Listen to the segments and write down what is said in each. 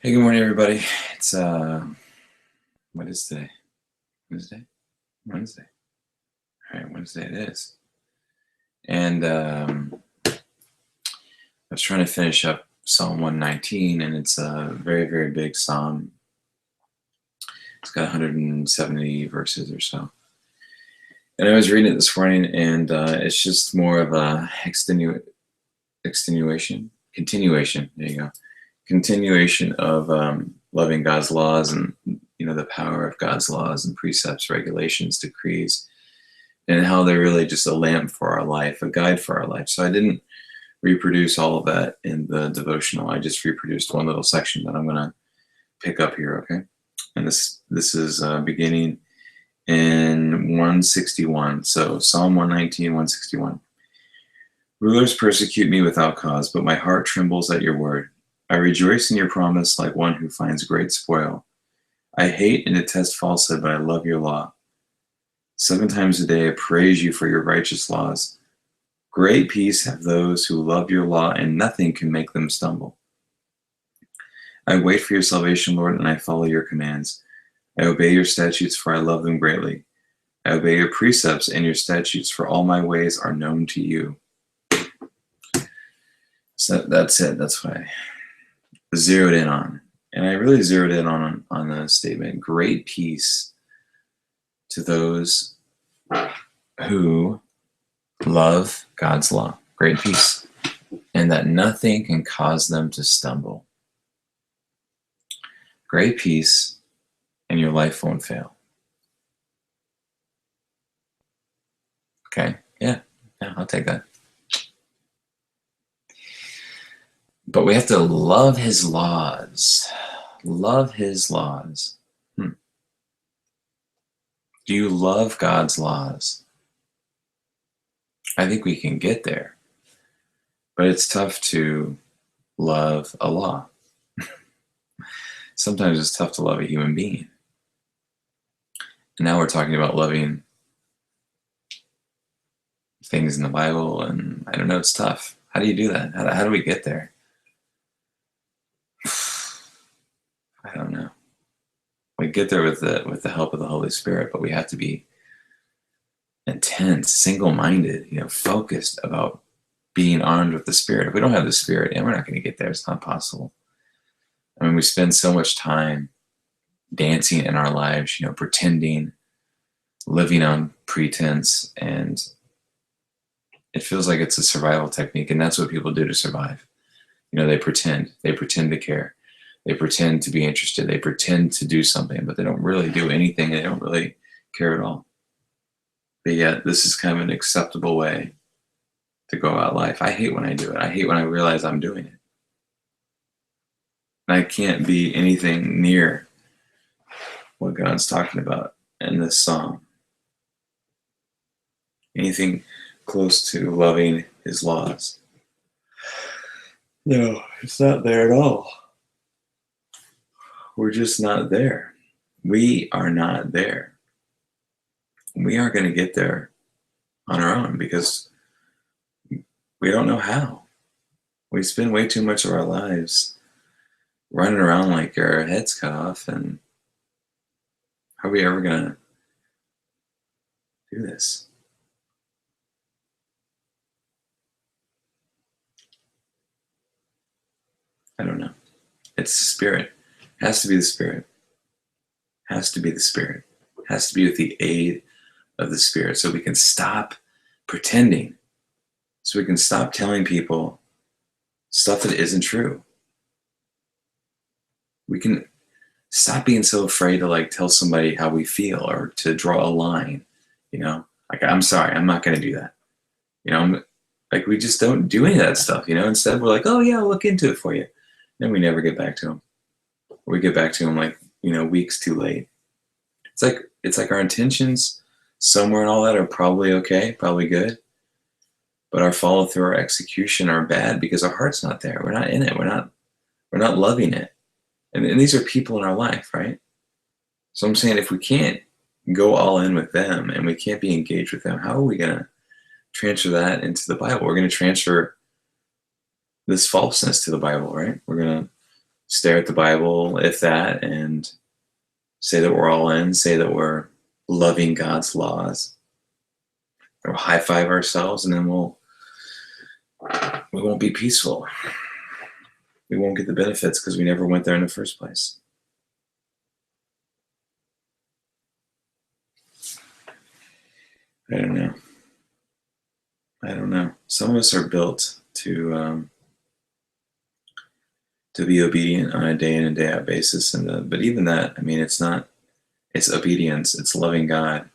Hey, good morning, everybody. It's what is today? Wednesday? Wednesday. All right, Wednesday it is. And I was trying to finish up Psalm 119, and it's a very, very big psalm. It's got 170 verses or so. And I was reading it this morning, and it's just more of a continuation. There you go. Continuation of loving God's laws and the power of God's laws and precepts, regulations, decrees, and how they're really just a lamp for our life, a guide for our life. So I didn't reproduce all of that in the devotional. I just reproduced one little section that I'm going to pick up here, okay? And this is beginning in 161. So Psalm 119, 161. Rulers persecute me without cause, but my heart trembles at your word. I rejoice in your promise like one who finds great spoil. I hate and detest falsehood, but I love your law. 7 times a day I praise you for your righteous laws. Great peace have those who love your law, and nothing can make them stumble. I wait for your salvation, Lord, and I follow your commands. I obey your statutes, for I love them greatly. I obey your precepts and your statutes, for all my ways are known to you. So that's it. That's what I zeroed in on. And I really zeroed in on the statement, great peace to those who love God's law. Great peace. And that nothing can cause them to stumble. Great peace, and your life won't fail. Okay, yeah, I'll take that. But we have to love his laws. Love his laws. Do you love God's laws? I think we can get there. But it's tough to love a law. Sometimes it's tough to love a human being. And now we're talking about loving things in the Bible, and I don't know, it's tough. How do you do that? How do we get there? I don't know. We get there with the help of the Holy Spirit, but we have to be intense, single-minded, focused about being armed with the Spirit. If we don't have the Spirit, we're not going to get there. It's not possible. I mean, we spend so much time dancing in our lives, pretending, living on pretense, and it feels like it's a survival technique, and that's what people do to survive. They pretend to care. They pretend to be interested. They pretend to do something, but they don't really do anything. They don't really care at all. But yet, this is kind of an acceptable way to go about life. I hate when I do it. I hate when I realize I'm doing it. And I can't be anything near what God's talking about in this psalm. Anything close to loving his laws. No, it's not there at all. We're just not there. We are not there. We aren't going to get there on our own because we don't know how. We spend way too much of our lives running around like our heads cut off, and how are we ever going to do this? I don't know. It's the Spirit. It has to be the Spirit. It has to be the Spirit. It has to be with the aid of the Spirit, so we can stop pretending, so we can stop telling people stuff that isn't true. We can stop being so afraid to tell somebody how we feel or to draw a line, I'm sorry, I'm not going to do that. We just don't do any of that stuff, Instead, we're like, oh yeah, I'll look into it for you. Then we never get back to them. We get back to them weeks too late. It's like our intentions somewhere and all that are probably okay, probably good, but our follow through, our execution are bad because our heart's not there. We're not in it. We're not loving it. And these are people in our life, right? So I'm saying if we can't go all in with them and we can't be engaged with them, how are we going to transfer that into the Bible? We're going to transfer this falseness to the Bible, right? We're going to stare at the Bible, if that, and say that we're all in, say that we're loving God's laws, or high five ourselves, and then we won't be peaceful. We won't get the benefits because we never went there in the first place. I don't know. Some of us are built to be obedient on a day in and day out basis, but even that, I mean, it's obedience. It's loving God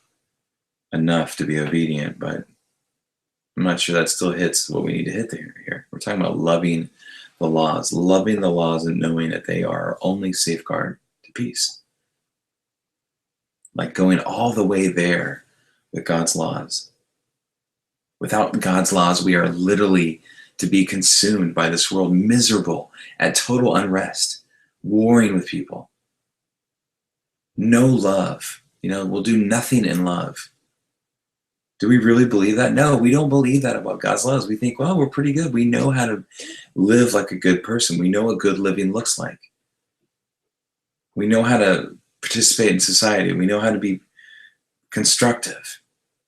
enough to be obedient, but I'm not sure that still hits what we need to hit here. We're talking about loving the laws and knowing that they are our only safeguard to peace. Like going all the way there with God's laws. Without God's laws, we are literally to be consumed by this world, miserable, at total unrest, warring with people. No love. We'll do nothing in love. Do we really believe that? No, we don't believe that about God's laws. We think, well, we're pretty good. We know how to live like a good person. We know what good living looks like. We know how to participate in society. We know how to be constructive.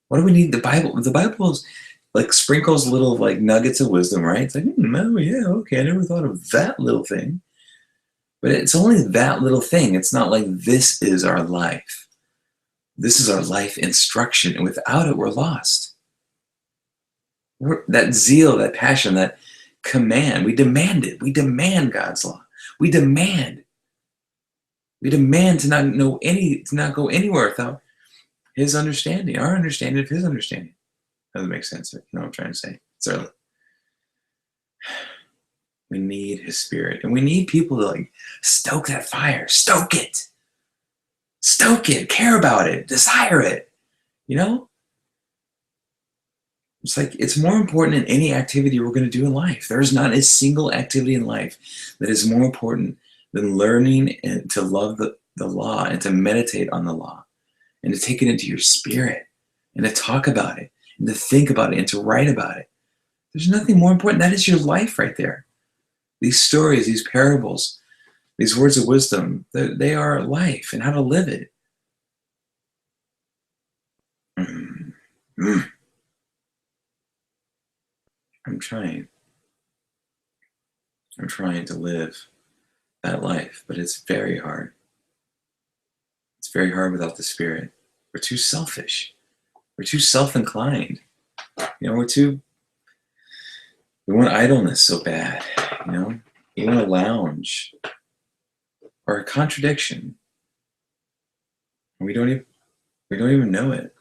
What do we need? The Bible is like sprinkles little like nuggets of wisdom, right? It's like, oh yeah, okay, I never thought of that little thing. But it's only that little thing. It's not like this is our life. This is our life instruction, and without it, we're lost. That zeal, that passion, that command, we demand it. We demand God's law. We demand to not go anywhere without His understanding, our understanding of His understanding. Doesn't make sense. You know what I'm trying to say? We need His Spirit, and we need people to like stoke that fire, stoke it, care about it, desire it. It's like it's more important than any activity we're going to do in life. There's not a single activity in life that is more important than learning and to love the law and to meditate on the law and to take it into your spirit and to talk about it and to think about it and to write about it. There's nothing more important. That is your life right there. These stories, these parables, these words of wisdom, they are life and how to live it. I'm trying to live that life, but it's very hard. It's very hard without the Spirit. We're too selfish. We're too self-inclined. We want idleness so bad. You want a lounge or a contradiction. We don't even know it.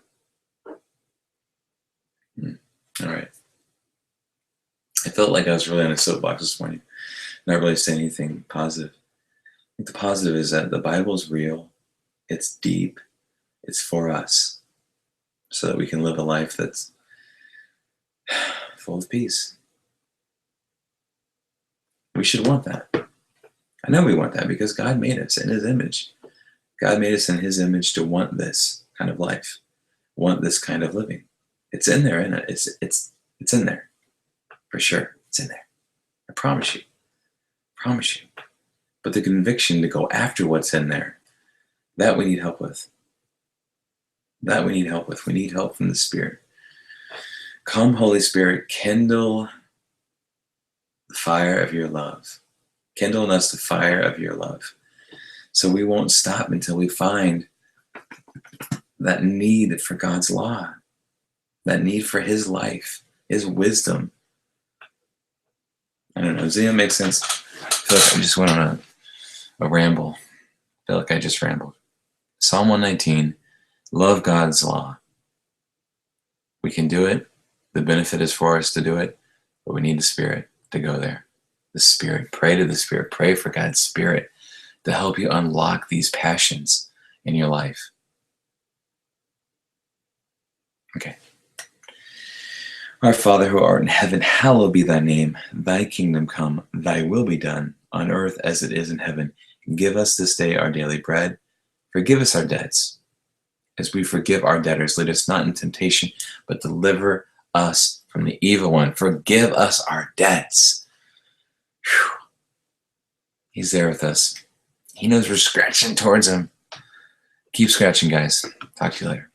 All right. I felt like I was really on a soapbox this morning, not really saying anything positive. I think the positive is that the Bible is real, it's deep, it's for us, so that we can live a life that's full of peace. We should want that. I know we want that because God made us in His image. God made us in His image to want this kind of life, want this kind of living. It's in there, isn't it? It's in there. For sure, it's in there. I promise you. But the conviction to go after what's in there, that we need help with. We need help from the Spirit. Come, Holy Spirit, kindle the fire of your love. Kindle in us the fire of your love. So we won't stop until we find that need for God's law, that need for His life, His wisdom. I don't know. Does that make sense? I feel like I just went on a ramble. I feel like I just rambled. Psalm 119, love God's law. We can do it. The benefit is for us to do it, but we need the Spirit to go there. The Spirit. Pray to the Spirit. Pray for God's Spirit to help you unlock these passions in your life. Okay. Our Father who art in heaven, hallowed be thy name. Thy kingdom come, thy will be done, on earth as it is in heaven. Give us this day our daily bread. Forgive us our debts, as we forgive our debtors. Lead us not in temptation, but deliver us from the evil one. Forgive us our debts. Whew. He's there with us. He knows we're scratching towards him. Keep scratching, guys. Talk to you later.